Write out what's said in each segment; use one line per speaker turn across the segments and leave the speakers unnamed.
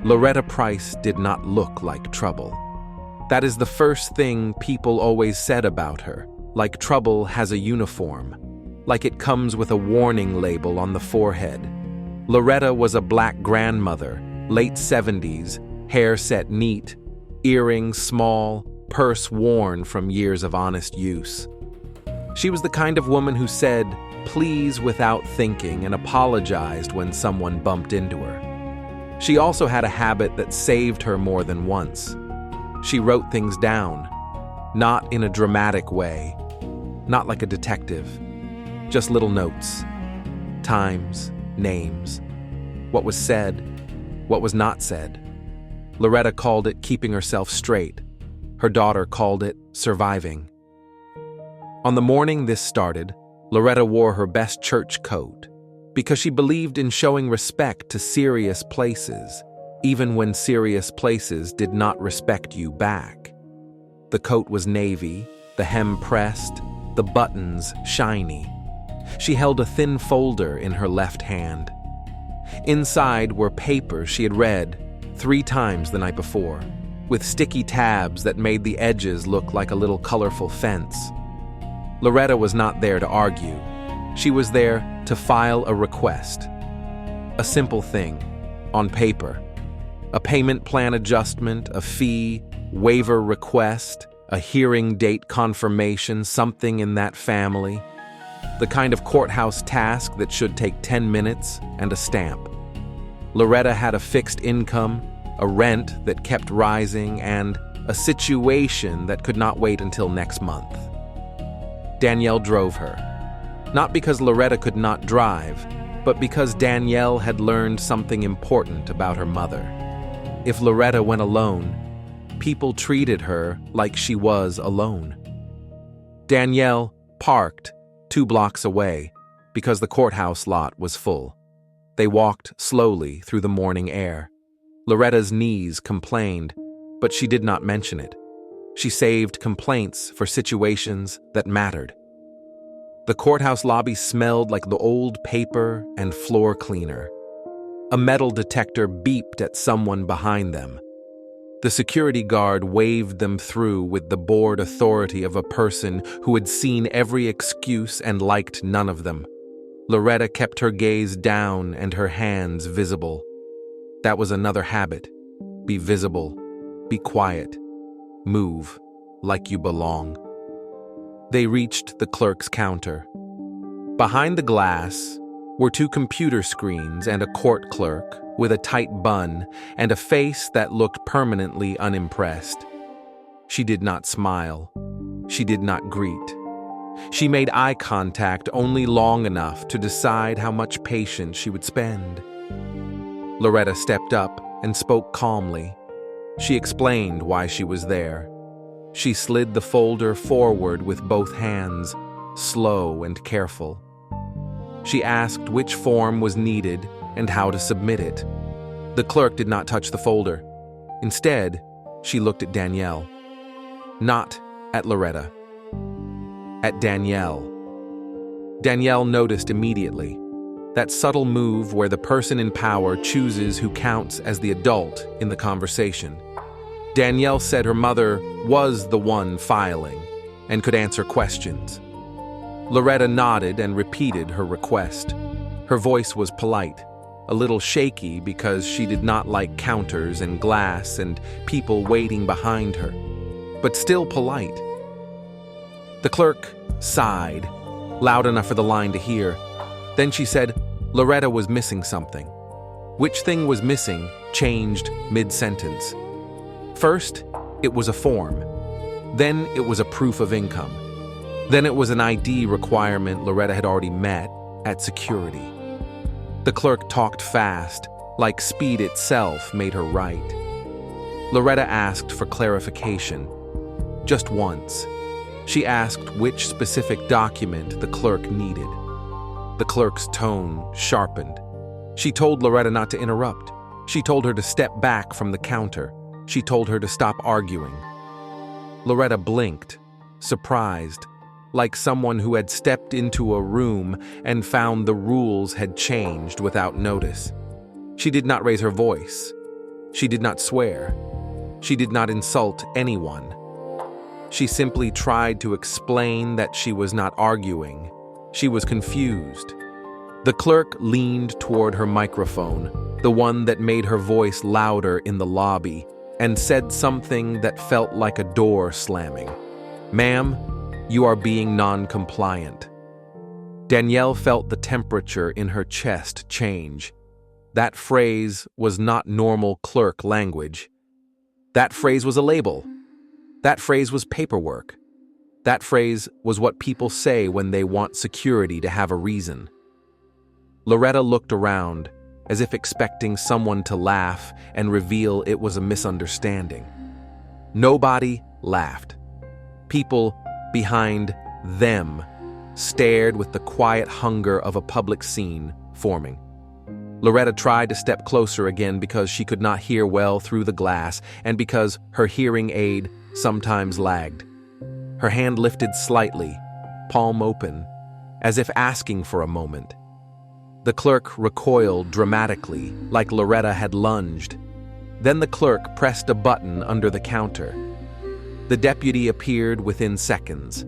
Loretta Price did not look like trouble. That is the first thing people always said about her, like trouble has a uniform, like it comes with a warning label on the forehead. Loretta was a black grandmother, late 70s, hair set neat, earrings small, purse worn from years of honest use. She was the kind of woman who said, please without thinking and apologized when someone bumped into her. She also had a habit that saved her more than once. She wrote things down, not in a dramatic way, not like a detective, just little notes, times, names, what was said, what was not said. Loretta called it keeping herself straight. Her daughter called it surviving. On the morning this started, Loretta wore her best church coat because she believed in showing respect to serious places, even when serious places did not respect you back. The coat was navy, the hem pressed, the buttons shiny. She held a thin folder in her left hand. Inside were papers she had read 3 times the night before, with sticky tabs that made the edges look like a little colorful fence. Loretta was not there to argue. She was there to file a request. A simple thing, on paper. A payment plan adjustment, a fee, waiver request, a hearing date confirmation, something in that family. The kind of courthouse task that should take 10 minutes and a stamp. Loretta had a fixed income, a rent that kept rising, and a situation that could not wait until next month. Danielle drove her. Not because Loretta could not drive, but because Danielle had learned something important about her mother. If Loretta went alone, people treated her like she was alone. Danielle parked 2 blocks away because the courthouse lot was full. They walked slowly through the morning air. Loretta's knees complained, but she did not mention it. She saved complaints for situations that mattered. The courthouse lobby smelled like the old paper and floor cleaner. A metal detector beeped at someone behind them. The security guard waved them through with the bored authority of a person who had seen every excuse and liked none of them. Loretta kept her gaze down and her hands visible. That was another habit. Be visible. Be quiet. Move like you belong. They reached the clerk's counter. Behind the glass were 2 computer screens and a court clerk with a tight bun and a face that looked permanently unimpressed. She did not smile. She did not greet. She made eye contact only long enough to decide how much patience she would spend. Loretta stepped up and spoke calmly. She explained why she was there. She slid the folder forward with both hands, slow and careful. She asked which form was needed and how to submit it. The clerk did not touch the folder. Instead, she looked at Danielle. Not at Loretta. At Danielle. Danielle noticed immediately. That subtle move where the person in power chooses who counts as the adult in the conversation. Danielle said her mother was the one filing and could answer questions. Loretta nodded and repeated her request. Her voice was polite, a little shaky because she did not like counters and glass and people waiting behind her, but still polite. The clerk sighed, loud enough for the line to hear. Then she said Loretta was missing something. Which thing was missing changed mid-sentence. First, it was a form. Then it was a proof of income. Then it was an ID requirement Loretta had already met at security. The clerk talked fast, like speed itself made her right. Loretta asked for clarification. Just once. She asked which specific document the clerk needed. The clerk's tone sharpened. She told Loretta not to interrupt. She told her to step back from the counter. She told her to stop arguing. Loretta blinked, surprised, like someone who had stepped into a room and found the rules had changed without notice. She did not raise her voice. She did not swear. She did not insult anyone. She simply tried to explain that she was not arguing. She was confused. The clerk leaned toward her microphone, the one that made her voice louder in the lobby, and said something that felt like a door slamming. "Ma'am, you are being non-compliant." Danielle felt the temperature in her chest change. That phrase was not normal clerk language. That phrase was a label. That phrase was paperwork. That phrase was what people say when they want security to have a reason. Loretta looked around, as if expecting someone to laugh and reveal it was a misunderstanding. Nobody laughed. People behind them stared with the quiet hunger of a public scene forming. Loretta tried to step closer again because she could not hear well through the glass and because her hearing aid sometimes lagged. Her hand lifted slightly, palm open, as if asking for a moment. The clerk recoiled dramatically, like Loretta had lunged. Then the clerk pressed a button under the counter. The deputy appeared within seconds.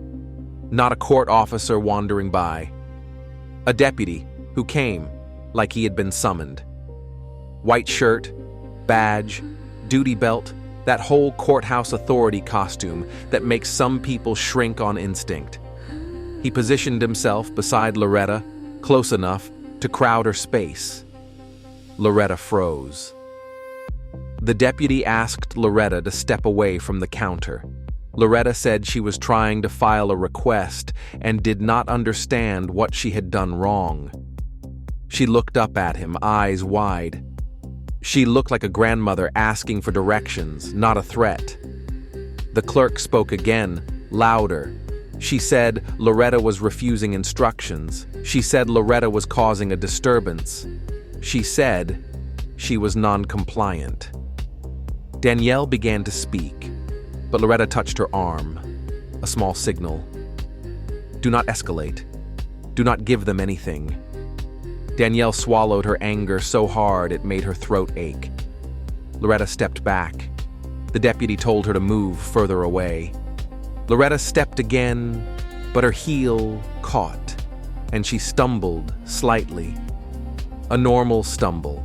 Not a court officer wandering by. A deputy who came like he had been summoned. White shirt, badge, duty belt, that whole courthouse authority costume that makes some people shrink on instinct. He positioned himself beside Loretta, close enough to crowd her space. Loretta froze. The deputy asked Loretta to step away from the counter. Loretta said she was trying to file a request and did not understand what she had done wrong. She looked up at him, eyes wide. She looked like a grandmother asking for directions, not a threat. The clerk spoke again, louder. She said Loretta was refusing instructions. She said Loretta was causing a disturbance. She said she was non-compliant. Danielle began to speak, but Loretta touched her arm, a small signal. Do not escalate. Do not give them anything. Danielle swallowed her anger so hard it made her throat ache. Loretta stepped back. The deputy told her to move further away. Loretta stepped again, but her heel caught, and she stumbled slightly. A normal stumble,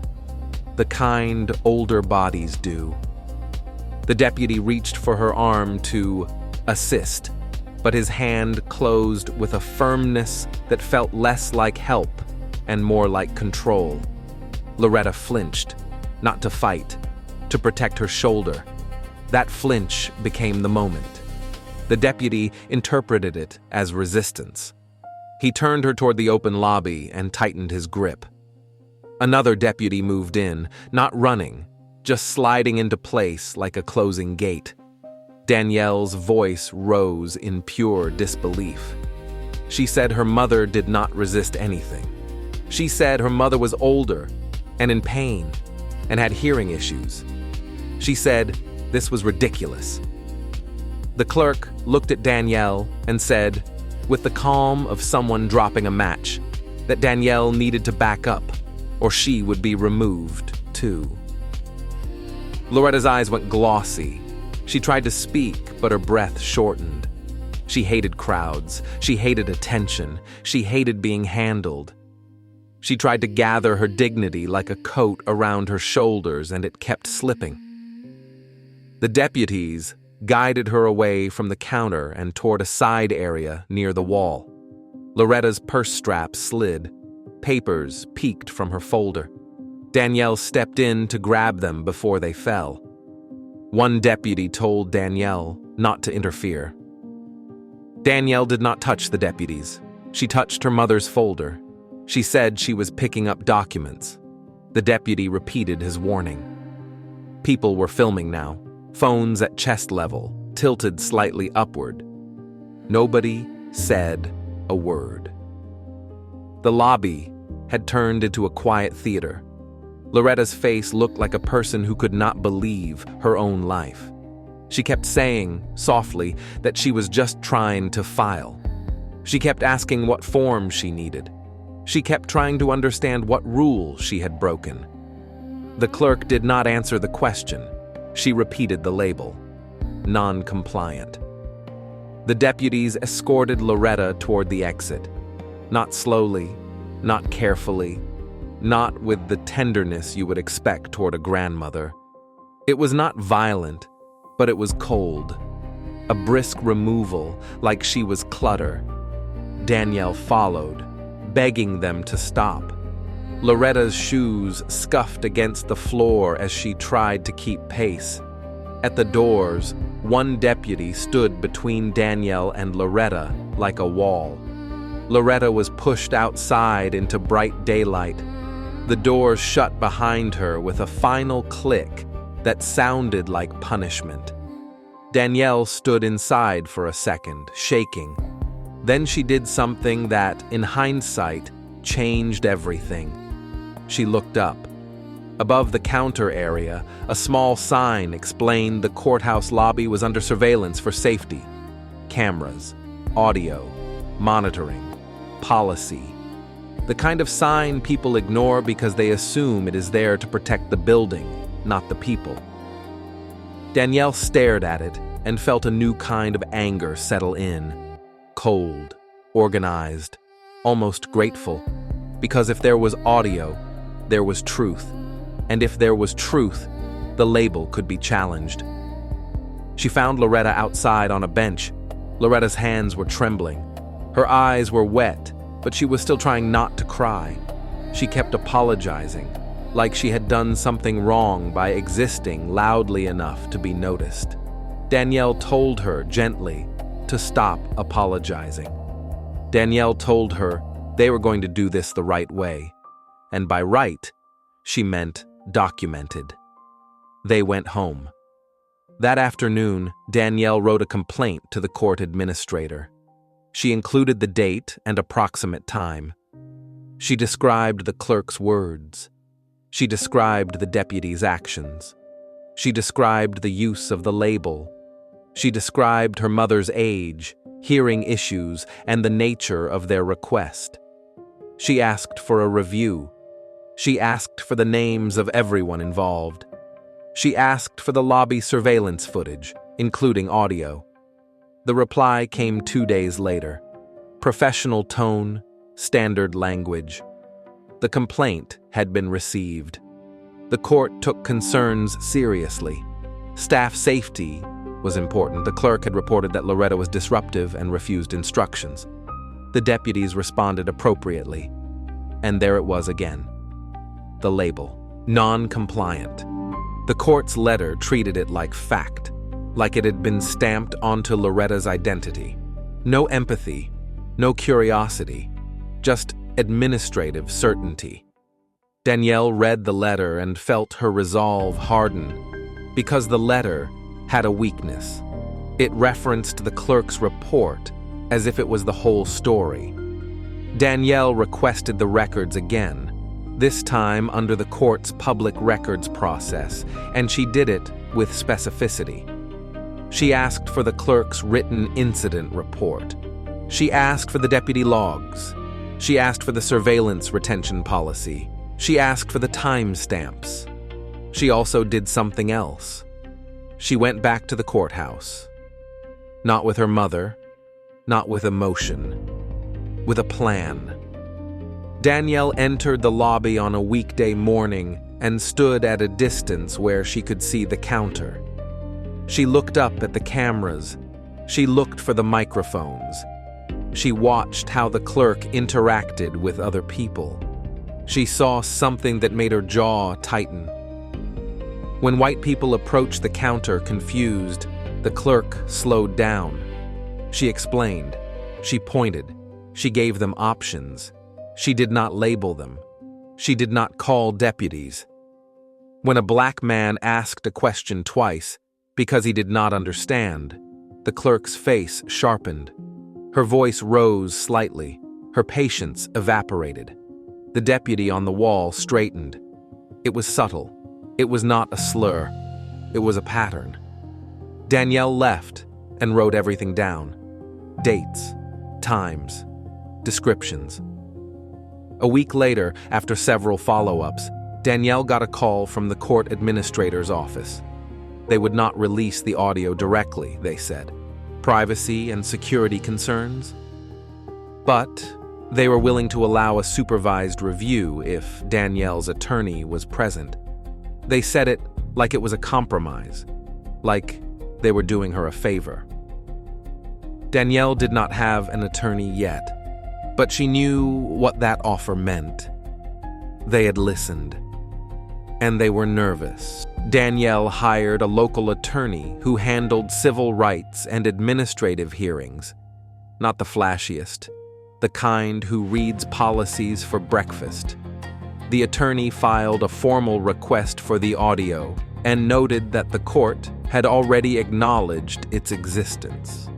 the kind older bodies do. The deputy reached for her arm to assist, but his hand closed with a firmness that felt less like help and more like control. Loretta flinched, not to fight, to protect her shoulder. That flinch became the moment. The deputy interpreted it as resistance. He turned her toward the open lobby and tightened his grip. Another deputy moved in, not running, just sliding into place like a closing gate. Danielle's voice rose in pure disbelief. She said her mother did not resist anything. She said her mother was older and in pain and had hearing issues. She said this was ridiculous. The clerk looked at Danielle and said, with the calm of someone dropping a match, that Danielle needed to back up, or she would be removed too. Loretta's eyes went glossy. She tried to speak, but her breath shortened. She hated crowds. She hated attention. She hated being handled. She tried to gather her dignity like a coat around her shoulders, and it kept slipping. The deputies guided her away from the counter and toward a side area near the wall. Loretta's purse strap slid. Papers peeked from her folder. Danielle stepped in to grab them before they fell. One deputy told Danielle not to interfere. Danielle did not touch the deputies. She touched her mother's folder. She said she was picking up documents. The deputy repeated his warning. People were filming now, phones at chest level, tilted slightly upward. Nobody said a word. The lobby had turned into a quiet theater. Loretta's face looked like a person who could not believe her own life. She kept saying, softly, that she was just trying to file. She kept asking what form she needed. She kept trying to understand what rule she had broken. The clerk did not answer the question. She repeated the label. Non-compliant. The deputies escorted Loretta toward the exit. Not slowly, not carefully, not with the tenderness you would expect toward a grandmother. It was not violent, but it was cold. A brisk removal, like she was clutter. Danielle followed, begging them to stop. Loretta's shoes scuffed against the floor as she tried to keep pace. At the doors, one deputy stood between Danielle and Loretta like a wall. Loretta was pushed outside into bright daylight. The doors shut behind her with a final click that sounded like punishment. Danielle stood inside for a second, shaking. Then she did something that, in hindsight, changed everything. She looked up. Above the counter area, a small sign explained the courthouse lobby was under surveillance for safety. Cameras, audio, monitoring, policy. The kind of sign people ignore because they assume it is there to protect the building, not the people. Danielle stared at it and felt a new kind of anger settle in. Cold, organized, almost grateful. Because if there was audio, there was truth. And if there was truth, the label could be challenged. She found Loretta outside on a bench. Loretta's hands were trembling. Her eyes were wet, but she was still trying not to cry. She kept apologizing, like she had done something wrong by existing loudly enough to be noticed. Danielle told her gently to stop apologizing. Danielle told her they were going to do this the right way. And by right, she meant documented. They went home. That afternoon, Danielle wrote a complaint to the court administrator. She included the date and approximate time. She described the clerk's words. She described the deputy's actions. She described the use of the label. She described her mother's age, hearing issues, and the nature of their request. She asked for a review. She asked for the names of everyone involved. She asked for the lobby surveillance footage, including audio. The reply came 2 days later. Professional tone, standard language. The complaint had been received. The court took concerns seriously. Staff safety was important. The clerk had reported that Loretta was disruptive and refused instructions. The deputies responded appropriately. And there it was again. The label, non-compliant. The court's letter treated it like fact, like it had been stamped onto Loretta's identity. No empathy, no curiosity, just administrative certainty. Danielle read the letter and felt her resolve harden, because the letter had a weakness. It referenced the clerk's report as if it was the whole story. Danielle requested the records again, this time under the court's public records process, and she did it with specificity. She asked for the clerk's written incident report. She asked for the deputy logs. She asked for the surveillance retention policy. She asked for the timestamps. She also did something else. She went back to the courthouse. Not with her mother, not with emotion, with a plan. Danielle entered the lobby on a weekday morning and stood at a distance where she could see the counter. She looked up at the cameras. She looked for the microphones. She watched how the clerk interacted with other people. She saw something that made her jaw tighten. When white people approached the counter confused, the clerk slowed down. She explained. She pointed. She gave them options. She did not label them. She did not call deputies. When a black man asked a question twice because he did not understand, the clerk's face sharpened. Her voice rose slightly. Her patience evaporated. The deputy on the wall straightened. It was subtle. It was not a slur. It was a pattern. Danielle left and wrote everything down. Dates, times, descriptions. A week later, after several follow-ups, Danielle got a call from the court administrator's office. They would not release the audio directly, they said. Privacy and security concerns. But they were willing to allow a supervised review if Danielle's attorney was present. They said it like it was a compromise, like they were doing her a favor. Danielle did not have an attorney yet, but she knew what that offer meant. They had listened, and they were nervous. Danielle hired a local attorney who handled civil rights and administrative hearings, not the flashiest, the kind who reads policies for breakfast. The attorney filed a formal request for the audio and noted that the court had already acknowledged its existence.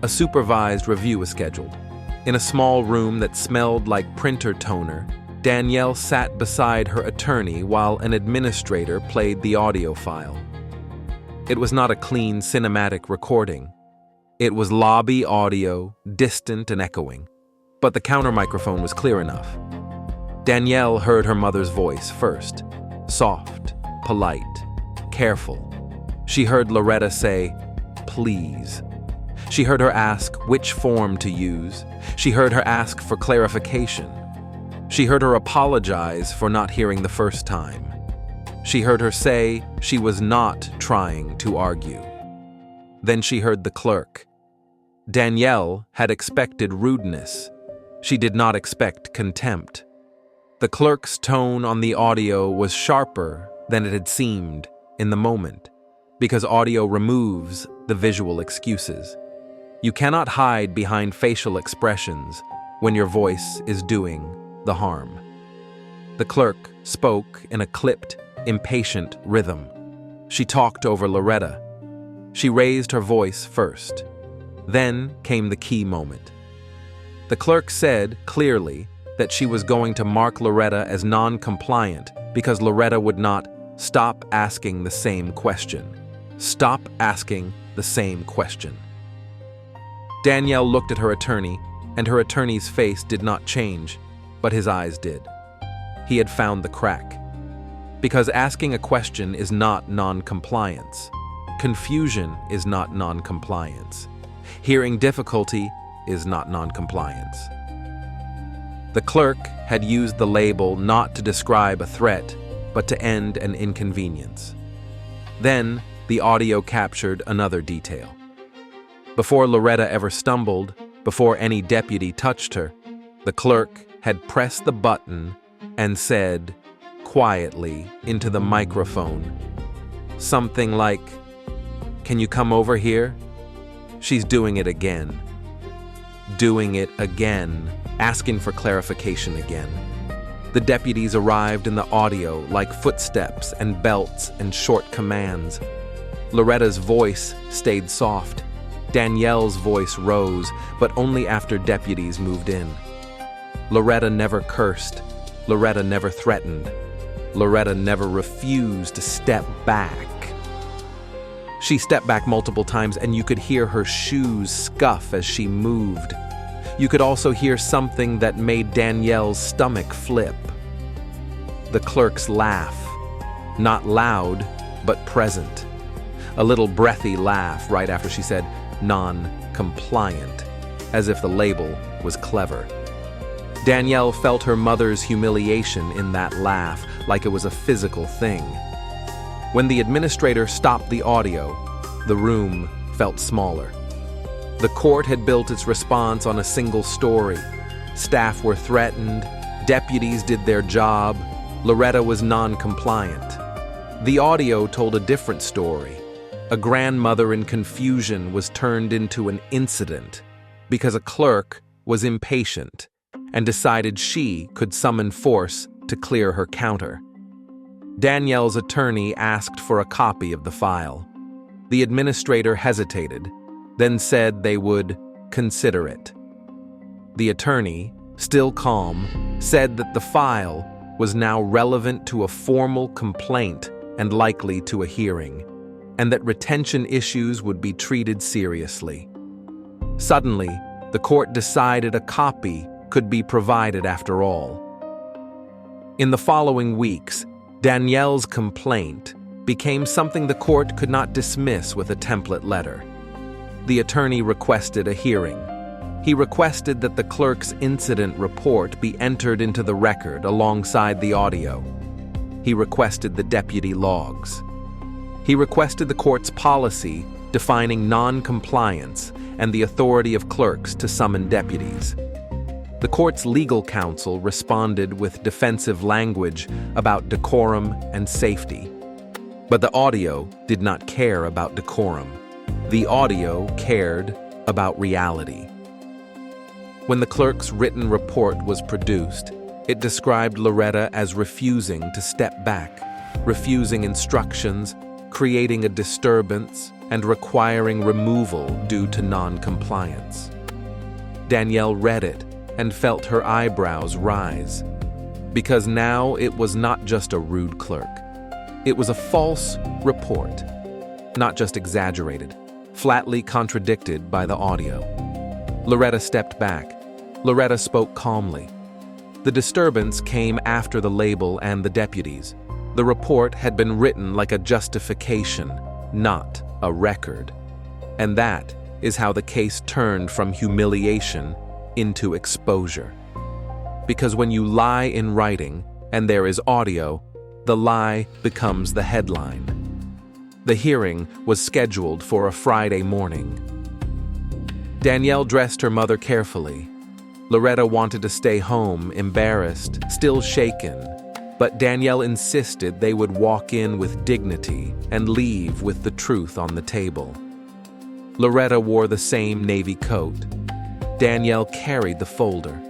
A supervised review was scheduled. In a small room that smelled like printer toner, Danielle sat beside her attorney while an administrator played the audio file. It was not a clean cinematic recording. It was lobby audio, distant and echoing, but the counter microphone was clear enough. Danielle heard her mother's voice first, soft, polite, careful. She heard Loretta say, "Please." She heard her ask which form to use. She heard her ask for clarification. She heard her apologize for not hearing the first time. She heard her say she was not trying to argue. Then she heard the clerk. Danielle had expected rudeness. She did not expect contempt. The clerk's tone on the audio was sharper than it had seemed in the moment, because audio removes the visual excuses. You cannot hide behind facial expressions when your voice is doing the harm. The clerk spoke in a clipped, impatient rhythm. She talked over Loretta. She raised her voice first. Then came the key moment. The clerk said clearly that she was going to mark Loretta as non-compliant because Loretta would not stop asking the same question. Stop asking the same question. Danielle looked at her attorney, and her attorney's face did not change, but his eyes did. He had found the crack. Because asking a question is not non-compliance. Confusion is not non-compliance. Hearing difficulty is not non-compliance. The clerk had used the label not to describe a threat, but to end an inconvenience. Then, the audio captured another detail. Before Loretta ever stumbled, before any deputy touched her, the clerk had pressed the button and said, quietly into the microphone, something like, "Can you come over here?" She's doing it again. Doing it again, asking for clarification again. The deputies arrived in the audio like footsteps and belts and short commands. Loretta's voice stayed soft. Danielle's voice rose, but only after deputies moved in. Loretta never cursed. Loretta never threatened. Loretta never refused to step back. She stepped back multiple times, and you could hear her shoes scuff as she moved. You could also hear something that made Danielle's stomach flip. The clerk's laugh. Not loud, but present. A little breathy laugh right after she said, non-compliant, as if the label was clever. Danielle felt her mother's humiliation in that laugh, like it was a physical thing. When the administrator stopped the audio, the room felt smaller. The court had built its response on a single story. Staff were threatened, deputies did their job, Loretta was non-compliant. The audio told a different story. A grandmother in confusion was turned into an incident because a clerk was impatient and decided she could summon force to clear her counter. Danielle's attorney asked for a copy of the file. The administrator hesitated, then said they would consider it. The attorney, still calm, said that the file was now relevant to a formal complaint and likely to a hearing, and that retention issues would be treated seriously. Suddenly, the court decided a copy could be provided after all. In the following weeks, Danielle's complaint became something the court could not dismiss with a template letter. The attorney requested a hearing. He requested that the clerk's incident report be entered into the record alongside the audio. He requested the deputy logs. He requested the court's policy defining non-compliance and the authority of clerks to summon deputies. The court's legal counsel responded with defensive language about decorum and safety. But the audio did not care about decorum. The audio cared about reality. When the clerk's written report was produced, it described Loretta as refusing to step back, refusing instructions, creating a disturbance, and requiring removal due to non-compliance. Danielle read it and felt her eyebrows rise, because now it was not just a rude clerk. It was a false report, not just exaggerated, flatly contradicted by the audio. Loretta stepped back. Loretta spoke calmly. The disturbance came after the label and the deputies. The report had been written like a justification, not a record. And that is how the case turned from humiliation into exposure. Because when you lie in writing and there is audio, the lie becomes the headline. The hearing was scheduled for a Friday morning. Danielle dressed her mother carefully. Loretta wanted to stay home, embarrassed, still shaken, but Danielle insisted they would walk in with dignity and leave with the truth on the table. Loretta wore the same navy coat. Danielle carried the folder.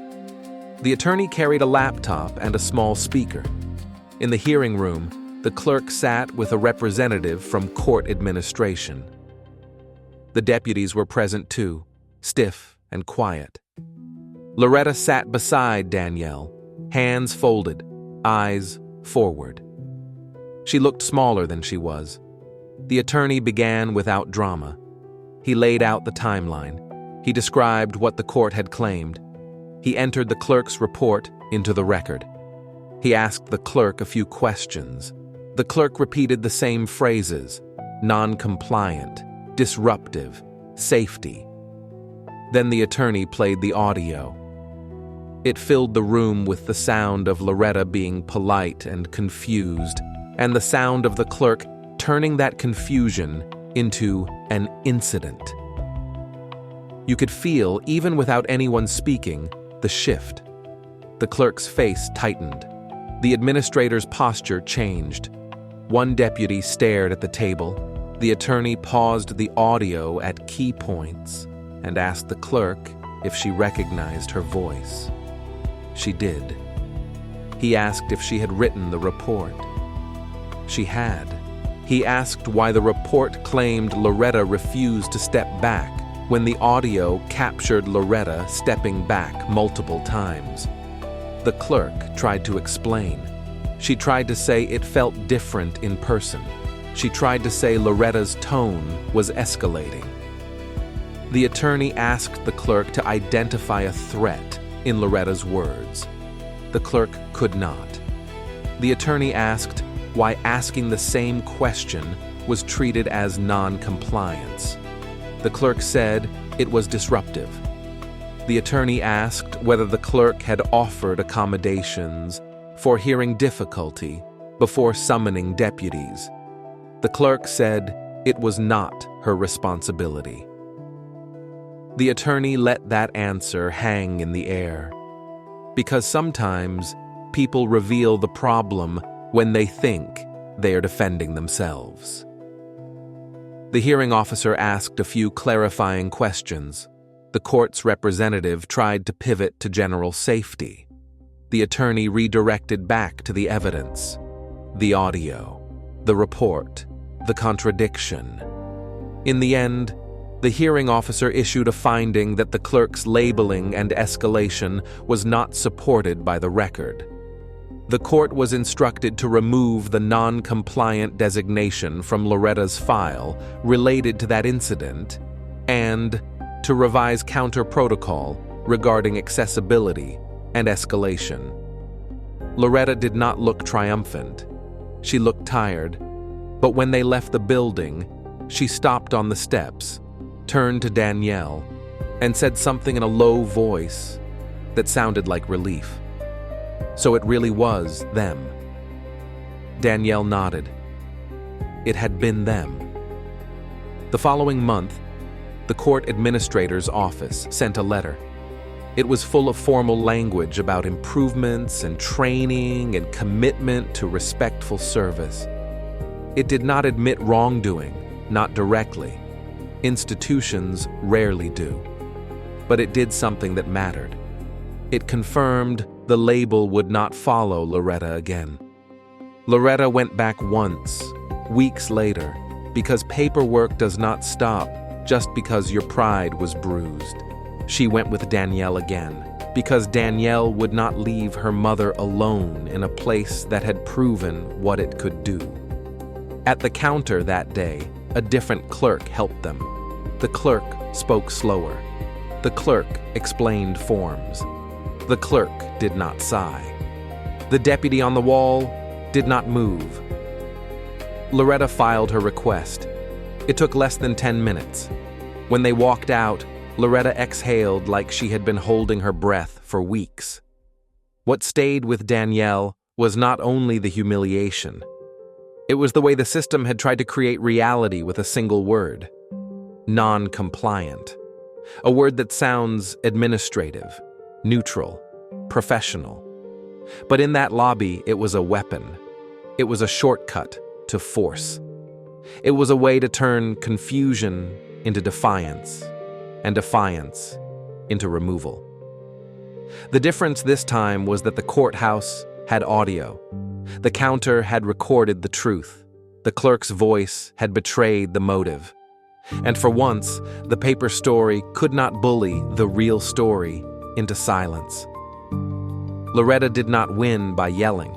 The attorney carried a laptop and a small speaker. In the hearing room, the clerk sat with a representative from court administration. The deputies were present too, stiff and quiet. Loretta sat beside Danielle, hands folded, eyes forward. She looked smaller than she was. The attorney began without drama. He laid out the timeline. He described what the court had claimed. He entered the clerk's report into the record. He asked the clerk a few questions. The clerk repeated the same phrases: non-compliant, disruptive, safety. Then the attorney played the audio. It filled the room with the sound of Loretta being polite and confused, and the sound of the clerk turning that confusion into an incident. You could feel, even without anyone speaking, the shift. The clerk's face tightened. The administrator's posture changed. One deputy stared at the table. The attorney paused the audio at key points and asked the clerk if she recognized her voice. She did. He asked if she had written the report. She had. He asked why the report claimed Loretta refused to step back when the audio captured Loretta stepping back multiple times. The clerk tried to explain. She tried to say it felt different in person. She tried to say Loretta's tone was escalating. The attorney asked the clerk to identify a threat in Loretta's words. The clerk could not. The attorney asked why asking the same question was treated as non-compliance. The clerk said it was disruptive. The attorney asked whether the clerk had offered accommodations for hearing difficulty before summoning deputies. The clerk said it was not her responsibility. The attorney let that answer hang in the air, because sometimes people reveal the problem when they think they are defending themselves. The hearing officer asked a few clarifying questions. The court's representative tried to pivot to general safety. The attorney redirected back to the evidence, the audio, the report, the contradiction. In the end, the hearing officer issued a finding that the clerk's labeling and escalation was not supported by the record. The court was instructed to remove the non-compliant designation from Loretta's file related to that incident and to revise counter-protocol regarding accessibility and escalation. Loretta did not look triumphant. She looked tired, but when they left the building, she stopped on the steps, turned to Danielle, and said something in a low voice that sounded like relief. So it really was them. Danielle nodded. It had been them. The following month, the court administrator's office sent a letter. It was full of formal language about improvements and training and commitment to respectful service. It did not admit wrongdoing, not directly. Institutions rarely do. But it did something that mattered. It confirmed the label would not follow Loretta again. Loretta went back once, weeks later, because paperwork does not stop just because your pride was bruised. She went with Danielle again, because Danielle would not leave her mother alone in a place that had proven what it could do. At the counter that day, a different clerk helped them. The clerk spoke slower. The clerk explained forms. The clerk did not sigh. The deputy on the wall did not move. Loretta filed her request. It took less than 10 minutes. When they walked out, Loretta exhaled like she had been holding her breath for weeks. What stayed with Danielle was not only the humiliation. It was the way the system had tried to create reality with a single word. Non-compliant. A word that sounds administrative, neutral, professional. But in that lobby, it was a weapon. It was a shortcut to force. It was a way to turn confusion into defiance, and defiance into removal. The difference this time was that the courthouse had audio. The counter had recorded the truth. The clerk's voice had betrayed the motive. And for once, the paper story could not bully the real story into silence. Loretta did not win by yelling.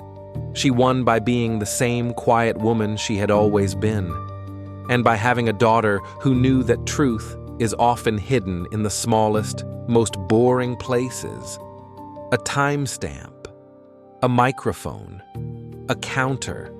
She won by being the same quiet woman she had always been, and by having a daughter who knew that truth is often hidden in the smallest, most boring places. A timestamp, a microphone, a counter,